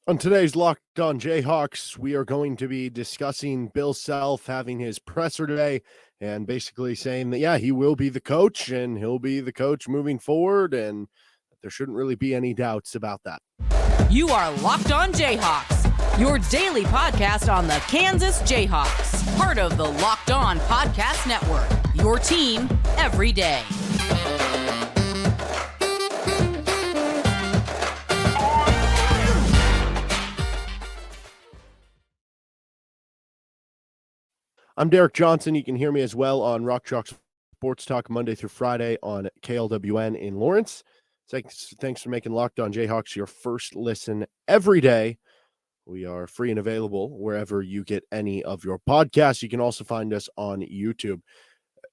On today's Locked On Jayhawks, we are going to be discussing Bill Self having his presser today and basically saying that, yeah, he will be the coach and he'll be the coach moving forward, and there shouldn't really be any doubts about that. You are Locked On Jayhawks, your daily podcast on the Kansas Jayhawks, part of the Locked On Podcast Network, your team every day. I'm Derek Johnson. You can hear me as well on Rock Chalk Sports Talk Monday through Friday on KLWN in Lawrence. Thanks for making Locked On Jayhawks your first listen every day. We are free and available wherever you get any of your podcasts. You can also find us on YouTube.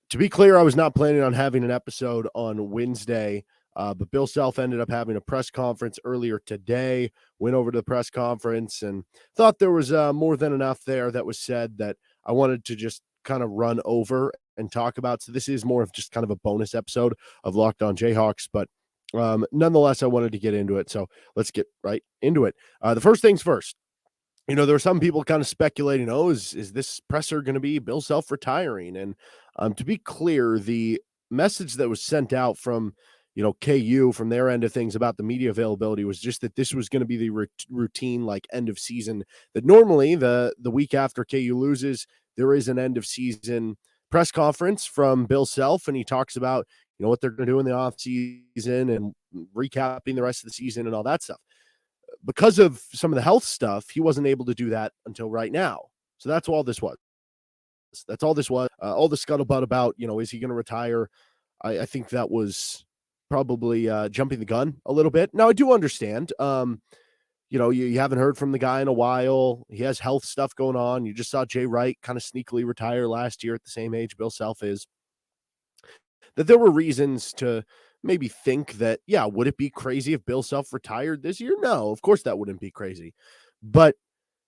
To be clear, I was not planning on having an episode on Wednesday, but Bill Self ended up having a press conference earlier today, went over to the press conference and thought there was more than enough there that was said that I wanted to just kind of run over and talk about. So this is more of just kind of a bonus episode of Locked On Jayhawks, but nonetheless, I wanted to get into it. So let's get right into it. The first things first. You know, there were some people kind of speculating, is this presser going to be Bill Self retiring? And to be clear, the message that was sent out from, KU from their end of things about the media availability was just that this was going to be the routine, like end of season, that normally the week after KU loses, there is an end of season press conference from Bill Self. And he talks about, what they're going to do in the off season and recapping the rest of the season and all that stuff. Because of some of the health stuff, he wasn't able to do that until right now. So that's all this was. That's all this was. All the scuttlebutt about, is he going to retire? I think that was probably jumping the gun a little bit. Now, I do understand. You haven't heard from the guy in a while. He has health stuff going on. You just saw Jay Wright kind of sneakily retire last year at the same age Bill Self is. That there were reasons to maybe think that, would it be crazy if Bill Self retired this year? No, of course that wouldn't be crazy. But,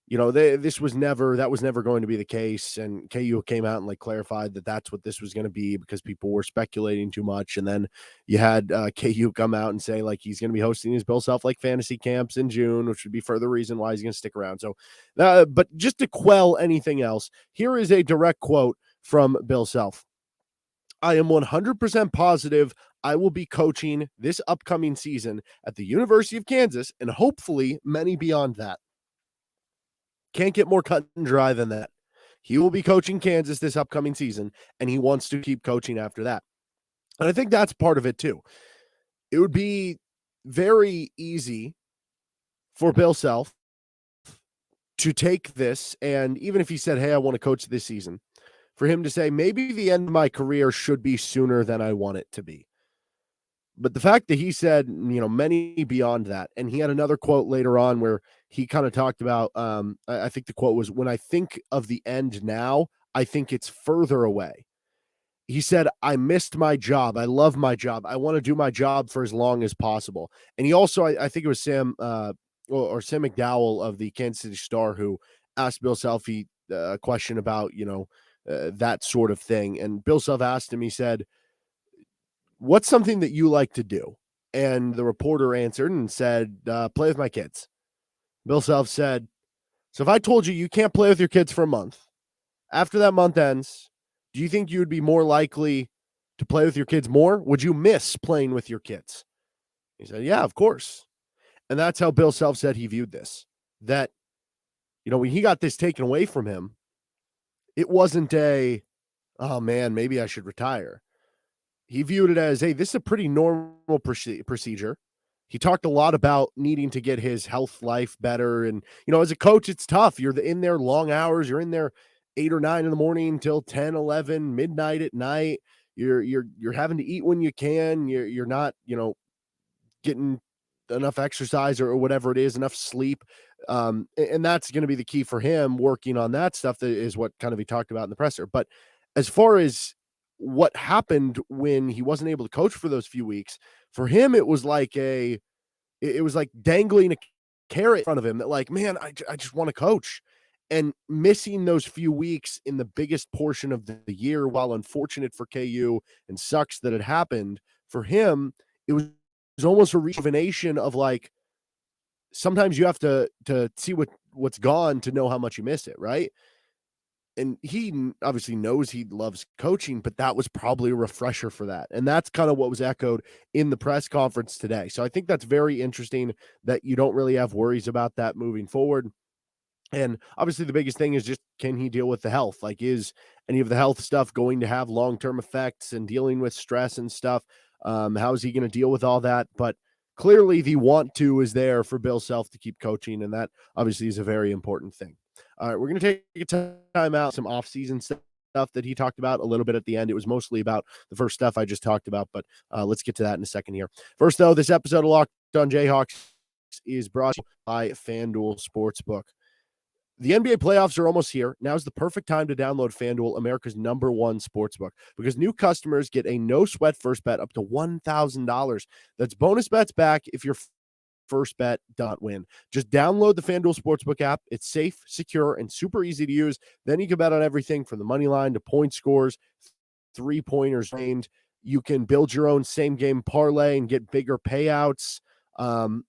that was never going to be the case. And KU came out and clarified that that's what this was going to be because people were speculating too much. And then you had KU come out and say he's going to be hosting his Bill Self fantasy camps in June, which would be further reason why he's going to stick around. So, but just to quell anything else, here is a direct quote from Bill Self. I am 100% positive I will be coaching this upcoming season at the University of Kansas and hopefully many beyond that. Can't get more cut and dry than that. He will be coaching Kansas this upcoming season, and he wants to keep coaching after that. And I think that's part of it too. It would be very easy for Bill Self to take this, and even if he said, hey, I want to coach this season, for him to say, maybe the end of my career should be sooner than I want it to be. But the fact that he said, many beyond that, and he had another quote later on where he kind of talked about, I think the quote was, when I think of the end now, I think it's further away. He said, I missed my job. I love my job. I want to do my job for as long as possible. And he also, I think it was Sam McDowell of the Kansas City Star who asked Bill Self a question about, that sort of thing. And Bill Self asked him, he said, what's something that you like to do? And the reporter answered and said, play with my kids. Bill Self said, so if I told you can't play with your kids for a month, after that month ends, do you think you would be more likely to play with your kids more? Would you miss playing with your kids? He said, yeah, of course. And that's how Bill Self said he viewed this. That, when he got this taken away from him, it wasn't oh man, maybe I should retire. He viewed it as, hey, this is a pretty normal procedure. He talked a lot about needing to get his health life better. And, as a coach, it's tough. You're in there long hours. You're in there 8 or 9 in the morning till 10, 11, midnight at night. You're having to eat when you can. You're not, getting enough exercise or whatever it is, enough sleep. And that's going to be the key for him working on that stuff. That is what kind of he talked about in the presser. But as far as what happened when he wasn't able to coach for those few weeks, for him, it was like dangling a carrot in front of him that man, I just want to coach. And missing those few weeks in the biggest portion of the year, while unfortunate for KU and sucks that it happened, for him, it was almost a rejuvenation of sometimes you have to see what's gone to know how much you miss it, right? And he obviously knows he loves coaching, but that was probably a refresher for that. And that's kind of what was echoed in the press conference today. So I think that's very interesting that you don't really have worries about that moving forward. And obviously the biggest thing is just, can he deal with the health? Like, is any of the health stuff going to have long-term effects and dealing with stress and stuff? How is he going to deal with all that? But clearly the want to is there for Bill Self to keep coaching. And that obviously is a very important thing. All right, we're going to take a time out, some off-season stuff that he talked about a little bit at the end. It was mostly about the first stuff I just talked about, but let's get to that in a second here. First, though, this episode of Locked On Jayhawks is brought to you by FanDuel Sportsbook. The NBA playoffs are almost here. Now's the perfect time to download FanDuel, America's #1 sportsbook, because new customers get a no-sweat first bet up to $1,000. That's bonus bets back if your first bet doesn't win. Just download the FanDuel Sportsbook app. It's safe, secure, and super easy to use. Then you can bet on everything from the money line to point scores, three-pointers aimed. You can build your own same-game parlay and get bigger payouts. I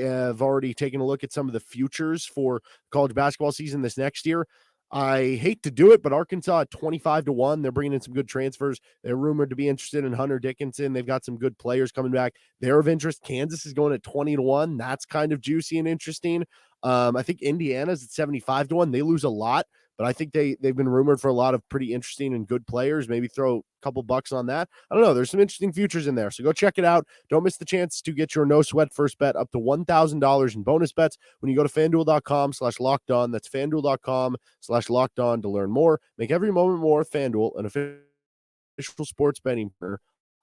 have already taken a look at some of the futures for college basketball season this next year. I hate to do it, but Arkansas at 25-1. They're bringing in some good transfers. They're rumored to be interested in Hunter Dickinson. They've got some good players coming back. They're of interest. Kansas is going at 20-1. That's kind of juicy and interesting. I think Indiana's at 75-1. They lose a lot, but I think they've been rumored for a lot of pretty interesting and good players. Maybe throw a couple bucks on that. I don't know. There's some interesting futures in there. So go check it out. Don't miss the chance to get your no sweat first bet up to $1,000 in bonus bets when you go to FanDuel.com/lockedon. That's FanDuel.com/lockedon to learn more. Make every moment more. FanDuel, an official sports betting partner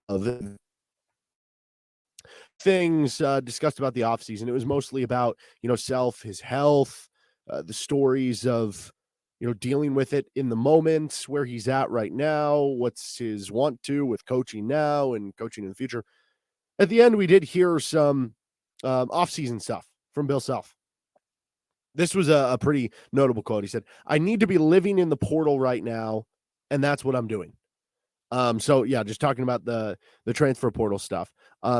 of the things discussed about the offseason. It was mostly about, Self, his health, the stories of, dealing with it in the moment, where he's at right now, what's his want to with coaching now and coaching in the future. At the end, we did hear some offseason stuff from Bill Self. This was a pretty notable quote. He said, "I need to be living in the portal right now, and that's what I'm doing." So yeah, just talking about the transfer portal stuff.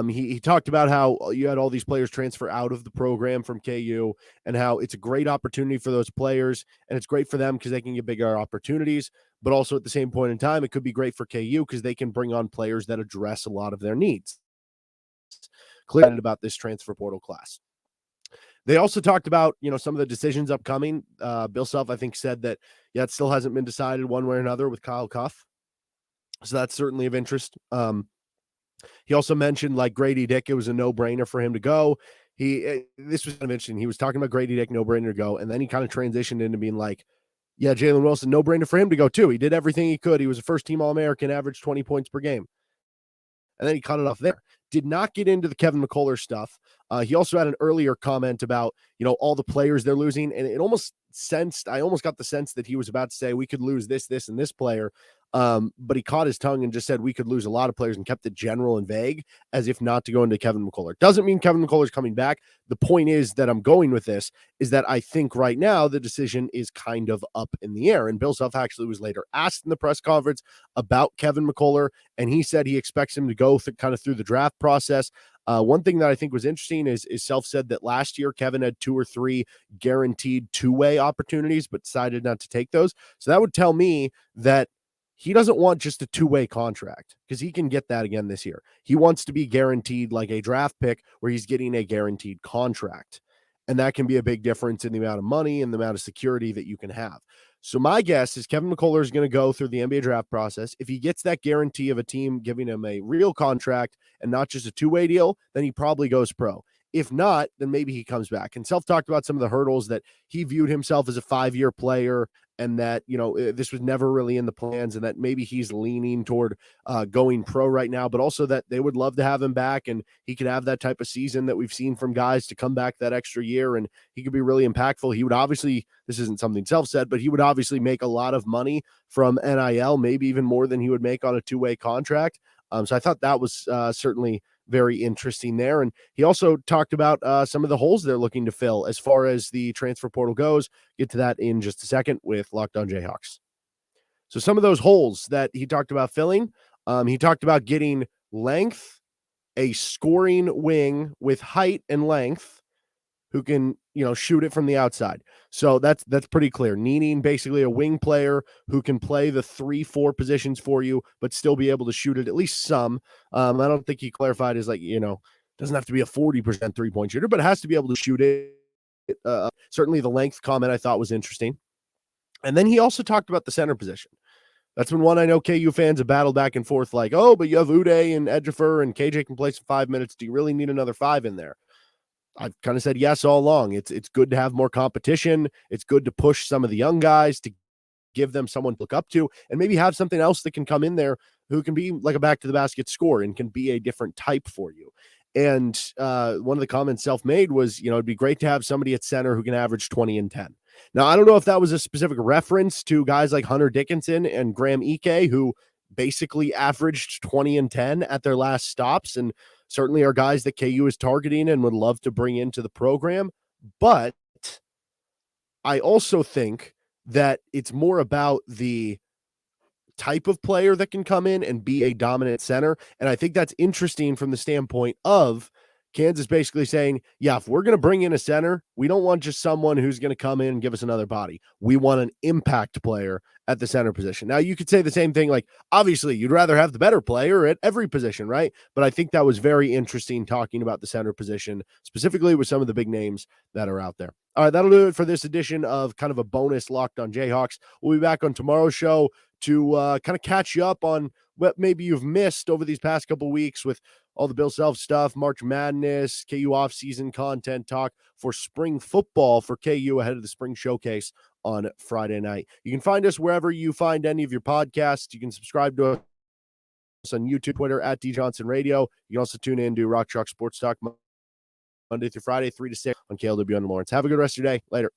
He talked about how you had all these players transfer out of the program from KU and how it's a great opportunity for those players, and it's great for them because they can get bigger opportunities, but also at the same point in time, it could be great for KU because they can bring on players that address a lot of their needs. Clearly about this transfer portal class. They also talked about, some of the decisions upcoming. Bill Self, I think, said that, it still hasn't been decided one way or another with Kyle Cuff. So that's certainly of interest. He also mentioned like Grady Dick. It was a no-brainer for him to go. This was kind of interesting. He was talking about Grady Dick, no-brainer to go. And then he kind of transitioned into being like, yeah, Jalen Wilson, no-brainer for him to go too. He did everything he could. He was a first-team All-American, averaged 20 points per game. And then he cut it off there. Did not get into the Kevin McCullar stuff. He also had an earlier comment about, all the players they're losing. And I almost got the sense that he was about to say we could lose this, and this player. But he caught his tongue and just said we could lose a lot of players and kept it general and vague as if not to go into Kevin McCullar. Doesn't mean Kevin McCullar's coming back. The point is that I'm going with this is that I think right now the decision is kind of up in the air. And Bill Self actually was later asked in the press conference about Kevin McCullar, and he said he expects him to go kind of through the draft process. One thing that I think was interesting is Self said that last year Kevin had 2 or 3 guaranteed two-way opportunities, but decided not to take those. So that would tell me that he doesn't want just a two-way contract because he can get that again this year. He wants to be guaranteed like a draft pick where he's getting a guaranteed contract. And that can be a big difference in the amount of money and the amount of security that you can have. So my guess is Kevin McCullar is going to go through the NBA draft process. If he gets that guarantee of a team giving him a real contract and not just a two-way deal, then he probably goes pro. If not, then maybe he comes back. And Self talked about some of the hurdles that he viewed himself as a 5-year player and that, this was never really in the plans and that maybe he's leaning toward going pro right now, but also that they would love to have him back and he could have that type of season that we've seen from guys to come back that extra year and he could be really impactful. He would obviously, this isn't something Self said, but he would obviously make a lot of money from NIL, maybe even more than he would make on a two-way contract. So I thought that was certainly very interesting there. And he also talked about some of the holes they're looking to fill as far as the transfer portal goes. Get to that in just a second with Locked On Jayhawks. So some of those holes that he talked about filling, he talked about getting length, a scoring wing with height and length, who can, shoot it from the outside. So that's pretty clear. Needing basically a wing player who can play the 3-4 positions for you, but still be able to shoot it at least some. I don't think he clarified as doesn't have to be a 40% 3-point shooter, but it has to be able to shoot it. Certainly the length comment I thought was interesting. And then he also talked about the center position. That's been one I know KU fans have battled back and forth like, oh, but you have Uday and Ejiofor and KJ can play some 5 minutes. Do you really need another 5 in there? I've kind of said yes all along. It's good to have more competition. It's good to push some of the young guys to give them someone to look up to and maybe have something else that can come in there who can be like a back to the basket scorer and can be a different type for you. And one of the comments Self-Made was, it'd be great to have somebody at center who can average 20 and 10. Now, I don't know if that was a specific reference to guys like Hunter Dickinson and Graham Ike, who basically averaged 20 and 10 at their last stops, and certainly are guys that KU is targeting and would love to bring into the program. But I also think that it's more about the type of player that can come in and be a dominant center. And I think that's interesting from the standpoint of Kansas basically saying, yeah, if we're going to bring in a center, we don't want just someone who's going to come in and give us another body. We want an impact player at the center position. Now, you could say the same thing, like, obviously, you'd rather have the better player at every position, right? But I think that was very interesting talking about the center position, specifically with some of the big names that are out there. All right, that'll do it for this edition of kind of a bonus Locked On Jayhawks. We'll be back on tomorrow's show to kind of catch you up on what maybe you've missed over these past couple weeks with all the Bill Self stuff, March Madness, KU offseason content talk for spring football for KU ahead of the spring showcase on Friday night. You can find us wherever you find any of your podcasts. You can subscribe to us on YouTube, Twitter, at DJohnsonRadio. You can also tune in to Rock Chalk Sports Talk Monday through Friday, 3 to 6 on KLWN Lawrence. Have a good rest of your day. Later.